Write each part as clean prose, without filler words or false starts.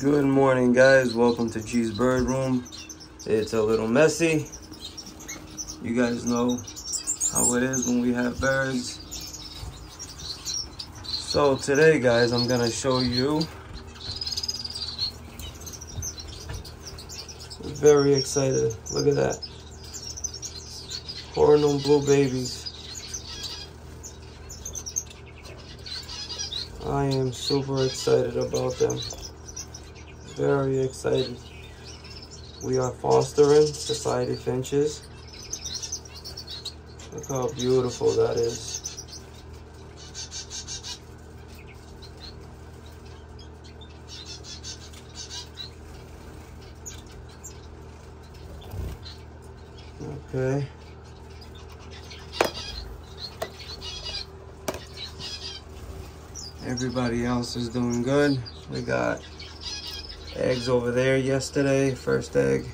Good morning, guys. Welcome to G's Bird Room. It's a little messy. You guys know how it is when we have birds. So today, guys, I'm gonna show you very excited. Look at that. Horned blue babies. I am super excited about them. Very excited. We are fostering society finches. Look how beautiful that is. Okay. Everybody else is doing good. We got eggs over there yesterday, first egg.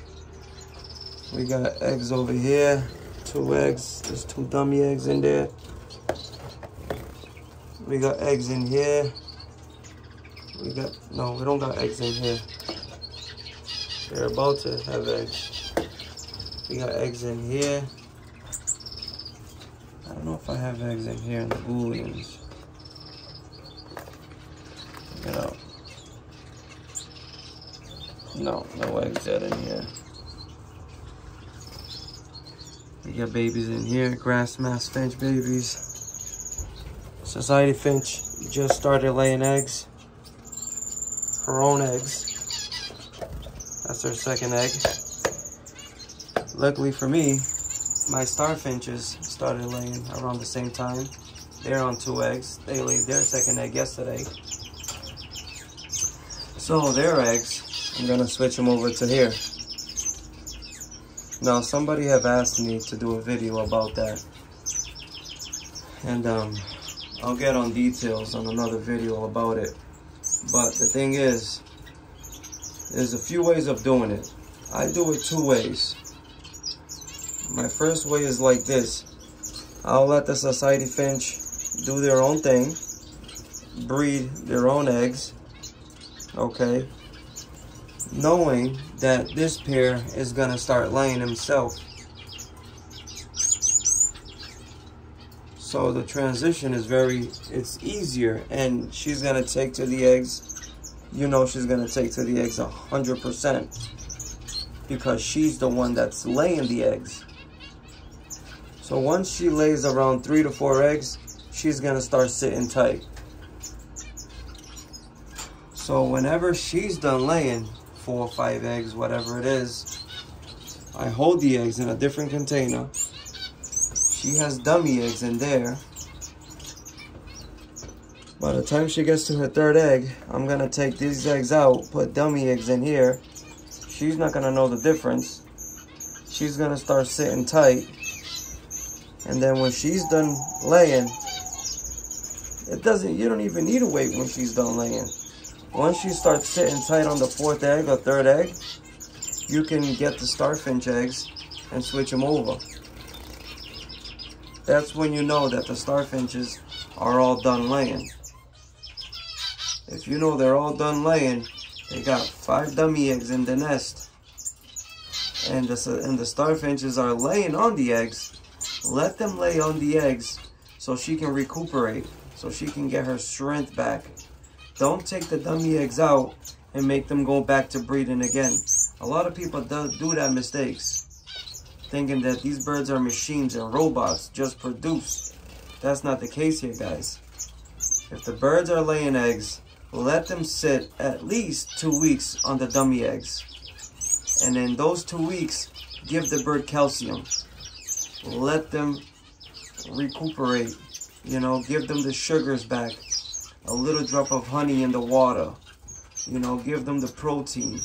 We got eggs over here, 2 eggs. There's 2 dummy eggs in there. We got eggs in here. We don't got eggs in here. They're about to have eggs. We got eggs in here. I don't know if I have eggs in here in the booleans. No eggs yet in here. We got babies in here, grass mass finch babies. Society finch just started laying eggs. Her own eggs. That's her second egg. Luckily for me, my star finches started laying around the same time. They're on 2 eggs. They laid their second egg yesterday. So their eggs, I'm gonna switch them over to here. Now somebody have asked me to do a video about that, and I'll get on details on another video about it. But the thing is, there's a few ways of doing it. I do it 2 ways. My first way is like this. I'll let the society finch do their own thing, breed their own eggs, okay, knowing that this pair is gonna start laying himself. So the transition is it's easier, and she's gonna take to the eggs. You know she's gonna take to the eggs 100% because she's the one that's laying the eggs. So once she lays around 3 to 4 eggs, she's gonna start sitting tight. So whenever she's done laying 4 or 5 eggs, whatever it is, I hold the eggs in a different container. She has dummy eggs in there. By the time she gets to her 3rd egg, I'm gonna take these eggs out, put dummy eggs in here. She's not gonna know the difference. She's gonna start sitting tight. And then when she's done laying, you don't even need to wait when she's done laying. Once she starts sitting tight on the 4th egg or 3rd egg, you can get the starfinch eggs and switch them over. That's when you know that the starfinches are all done laying. If you know they're all done laying, they got 5 dummy eggs in the nest, and the starfinches are laying on the eggs, let them lay on the eggs so she can recuperate, so she can get her strength back. Don't take the dummy eggs out and make them go back to breeding again. A lot of people do that mistakes, thinking that these birds are machines and robots, just produce. That's not the case here, guys. If the birds are laying eggs, let them sit at least 2 weeks on the dummy eggs. And in those 2 weeks, give the bird calcium. Let them recuperate, you know, give them the sugars back. A little drop of honey in the water, you know, give them the protein.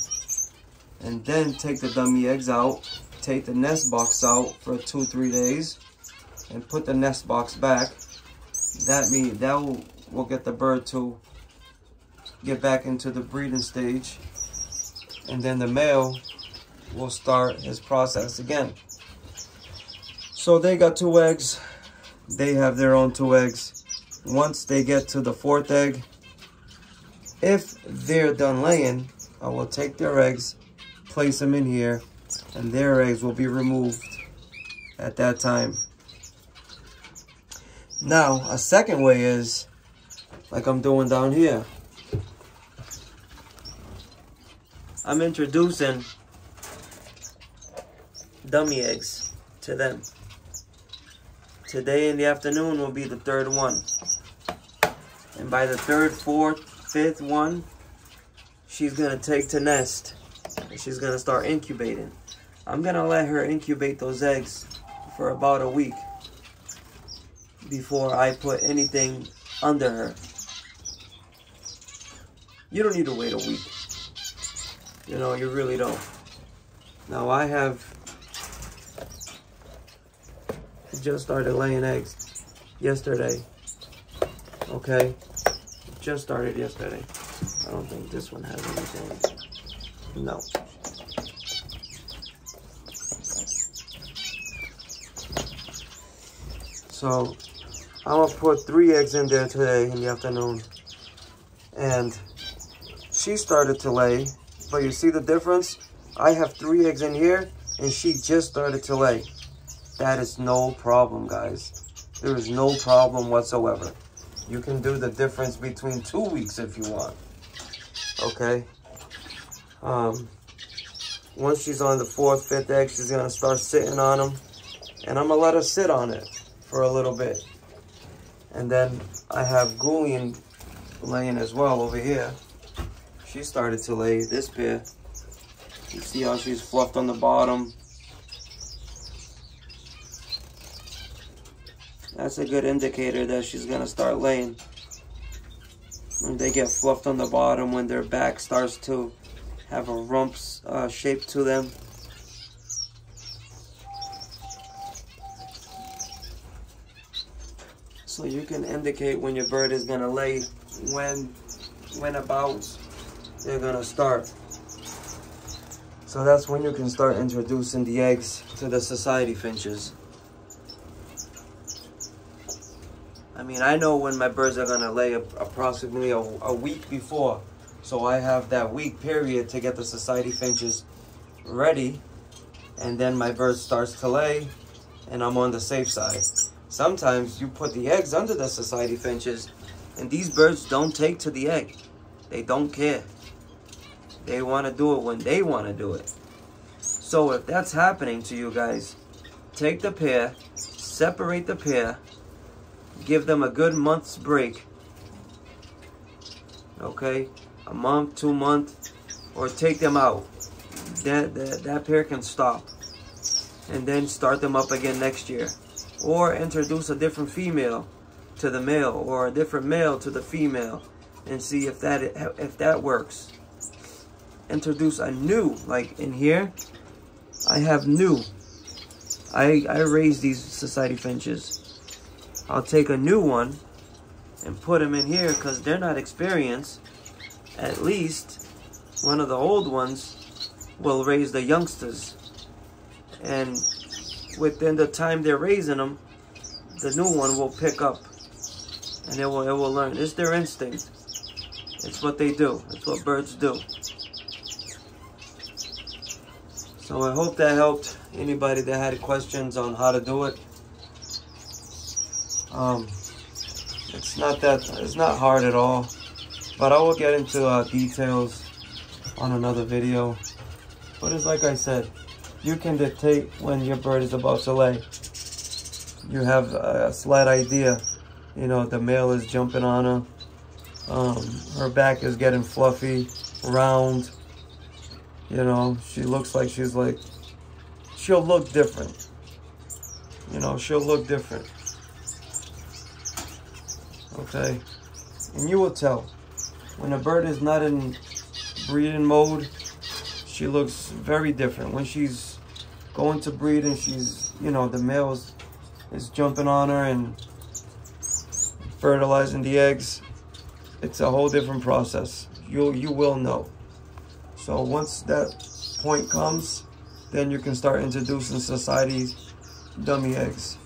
And then take the dummy eggs out, take the nest box out for 2-3 days, and put the nest box back. That will get the bird to get back into the breeding stage, and then the male will start his process again. So they got 2 eggs. They have their own 2 eggs. Once they get to the 4th egg, if they're done laying, I will take their eggs, place them in here, and their eggs will be removed at that time. Now, a second way is, like I'm doing down here. I'm introducing dummy eggs to them. Today in the afternoon will be the third one. And by the third, fourth, fifth one, she's going to take to nest. And she's going to start incubating. I'm going to let her incubate those eggs for about a week before I put anything under her. You don't need to wait a week. You know, you really don't. Now I have just started laying eggs yesterday. Okay, just started yesterday. I don't think this one has anything. No. So I'm gonna put 3 eggs in there today in the afternoon. And she started to lay, but you see the difference? I have 3 eggs in here and she just started to lay. That is no problem, guys. There is no problem whatsoever. You can do the difference between 2 weeks if you want. Okay? Once she's on the 4th, 5th egg, she's gonna start sitting on them. And I'm gonna let her sit on it for a little bit. And then I have Goulian laying as well over here. She started to lay this pair. You see how she's fluffed on the bottom. That's a good indicator that she's gonna start laying. When they get fluffed on the bottom, when their back starts to have a rump shape to them. So you can indicate when your bird is gonna lay, when about they're gonna start. So that's when you can start introducing the eggs to the society finches. I mean, I know when my birds are gonna lay approximately a week before. So I have that week period to get the society finches ready. And then my bird starts to lay and I'm on the safe side. Sometimes you put the eggs under the society finches and these birds don't take to the egg. They don't care. They want to do it when they want to do it. So if that's happening to you guys, take the pair, separate the pair, give them a good month's break. Okay? A month, 2 months, or take them out. That pair can stop. And then start them up again next year. Or introduce a different female to the male, or a different male to the female, and see if that works. Introduce a new, like in here, I have new. I raise these society finches. I'll take a new one and put them in here because they're not experienced. At least one of the old ones will raise the youngsters. And within the time they're raising them, the new one will pick up. And it will learn. It's their instinct. It's what they do. It's what birds do. So I hope that helped anybody that had questions on how to do it. It's not hard at all, but I will get into details on another video. But it's like I said, you can dictate when your bird is about to lay. You have a slight idea. You know, the male is jumping on her. Her back is getting fluffy, round. You know, she looks like she'll look different. You know, she'll look different. Okay? And you will tell. When a bird is not in breeding mode, she looks very different. When she's going to breed and she's, you know, the male is jumping on her and fertilizing the eggs, it's a whole different process. You will know. So once that point comes, then you can start introducing society dummy eggs.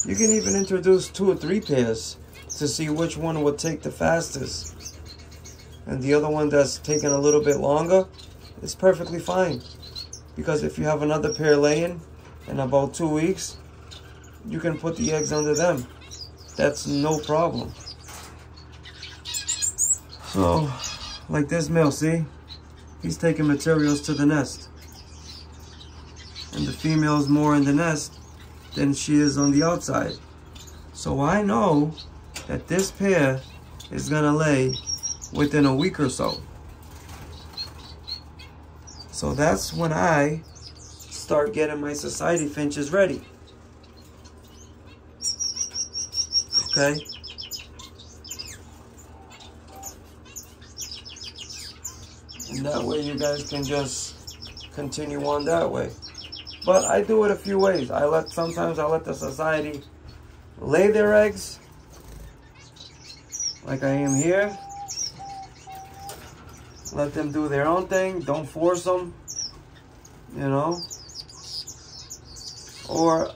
You can even introduce 2 or 3 pairs to see which one will take the fastest. and the other one that's taking a little bit longer, it's perfectly fine. Because if you have another pair laying in about 2 weeks, you can put the eggs under them. That's no problem. So, like this male, see? He's taking materials to the nest. And the female is more in the nest than she is on the outside. So I know that this pair is gonna lay within a week or so. So that's when I start getting my society finches ready. Okay? And that way you guys can just continue on that way. But I do it a few ways. Sometimes I let the society lay their eggs, like I am here. Let them do their own thing. Don't force them, you know. Or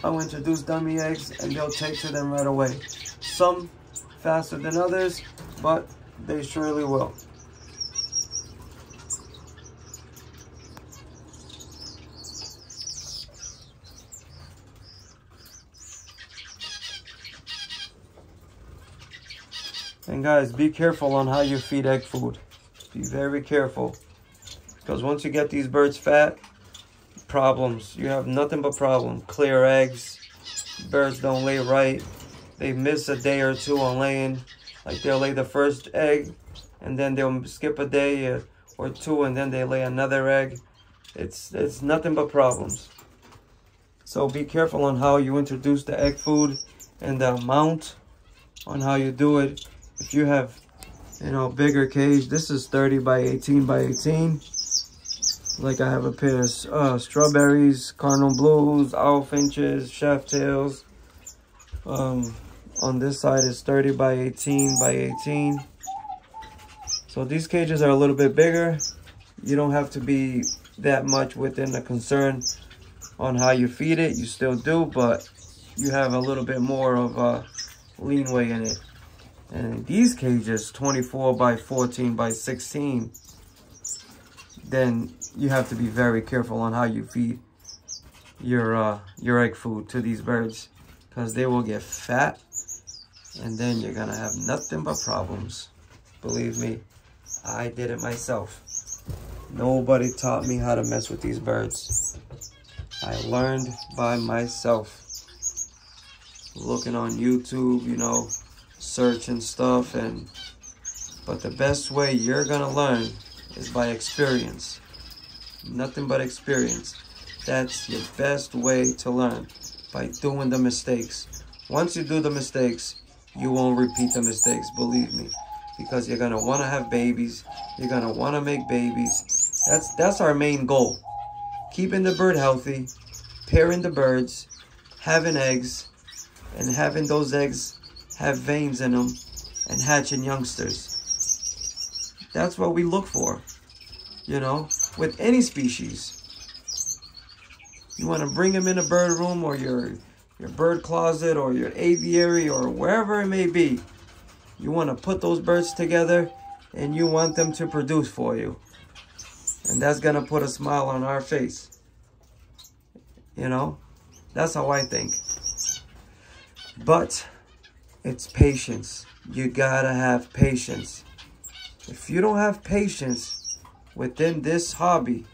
I'll introduce dummy eggs and they'll take to them right away. Some faster than others, but they surely will. And guys, be careful on how you feed egg food. Be very careful. Because once you get these birds fat, problems. You have nothing but problems. Clear eggs. Birds don't lay right. They miss a day or two on laying. Like they'll lay the first egg and then they'll skip a day or two and then they lay another egg. It's nothing but problems. So be careful on how you introduce the egg food and the amount on how you do it. If you have, you know, bigger cage, this is 30 by 18 by 18. Like I have a pair of strawberries, cardinal blues, owl finches, shaft tails. On this side is 30 by 18 by 18. So these cages are a little bit bigger. You don't have to be that much within the concern on how you feed it. You still do, but you have a little bit more of a leeway in it. And these cages, 24 by 14 by 16, then you have to be very careful on how you feed your egg food to these birds, because they will get fat and then you're gonna have nothing but problems. Believe me, I did it myself. Nobody taught me how to mess with these birds. I learned by myself, looking on YouTube, you know, searching stuff. But the best way you're gonna learn is by experience. Nothing but experience. That's your best way to learn, by doing the mistakes. Once you do the mistakes, you won't repeat the mistakes, believe me, because you're gonna want to have babies. You're gonna want to make babies. That's our main goal. Keeping the bird healthy, pairing the birds, having eggs, and having those eggs have veins in them and hatching youngsters. That's what we look for, you know, with any species. You want to bring them in a bird room or your bird closet or your aviary or wherever it may be. You want to put those birds together and you want them to produce for you. And that's going to put a smile on our face. You know, that's how I think. But it's patience. You gotta have patience. If you don't have patience within this hobby,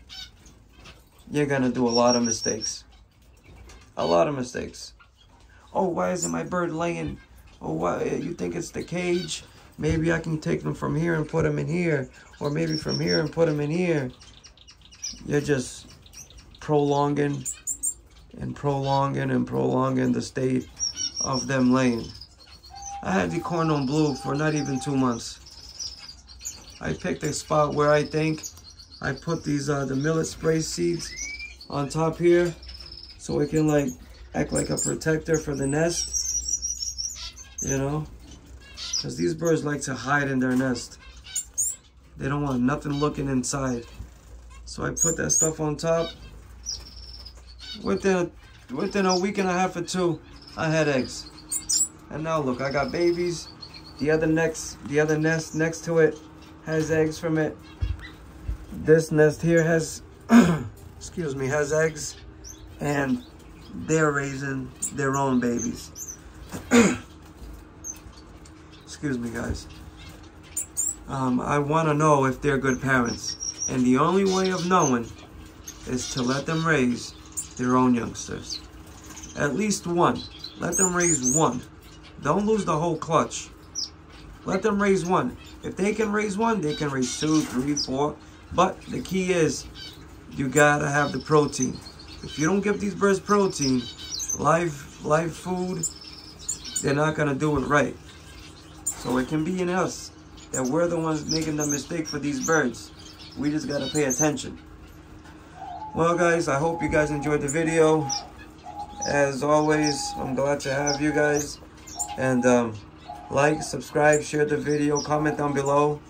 you're gonna do a lot of mistakes. A lot of mistakes. Oh, why isn't my bird laying? Oh, why? You think it's the cage? Maybe I can take them from here and put them in here. Or maybe from here and put them in here. You're just prolonging and prolonging and prolonging the state of them laying. I had the corn on blue for not even 2 months. I picked a spot where I think I put these the millet spray seeds on top here, so it can like act like a protector for the nest, you know, because these birds like to hide in their nest. They don't want nothing looking inside. So I put that stuff on top. Within a week and a half or two, I had eggs. And now look, I got babies. The other nest next to it has eggs from it. This nest here has, excuse me, has eggs, and they're raising their own babies. Excuse me, guys. I want to know if they're good parents, and the only way of knowing is to let them raise their own youngsters. At least one. Let them raise one. Don't lose the whole clutch. Let them raise one. If they can raise one, they can raise 2, 3, 4. But the key is, you gotta have the protein. If you don't give these birds protein, live food, they're not gonna do it right. So it can be in us that we're the ones making the mistake for these birds. We just gotta pay attention. Well, guys, I hope you guys enjoyed the video. As always, I'm glad to have you guys. And like, subscribe, share the video, comment down below.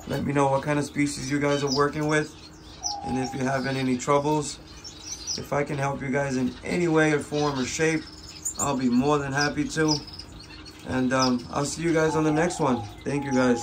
Let me know what kind of species you guys are working with, and if you're having any troubles. If I can help you guys in any way or form or shape, I'll be more than happy to. And I'll see you guys on the next one. Thank you, guys.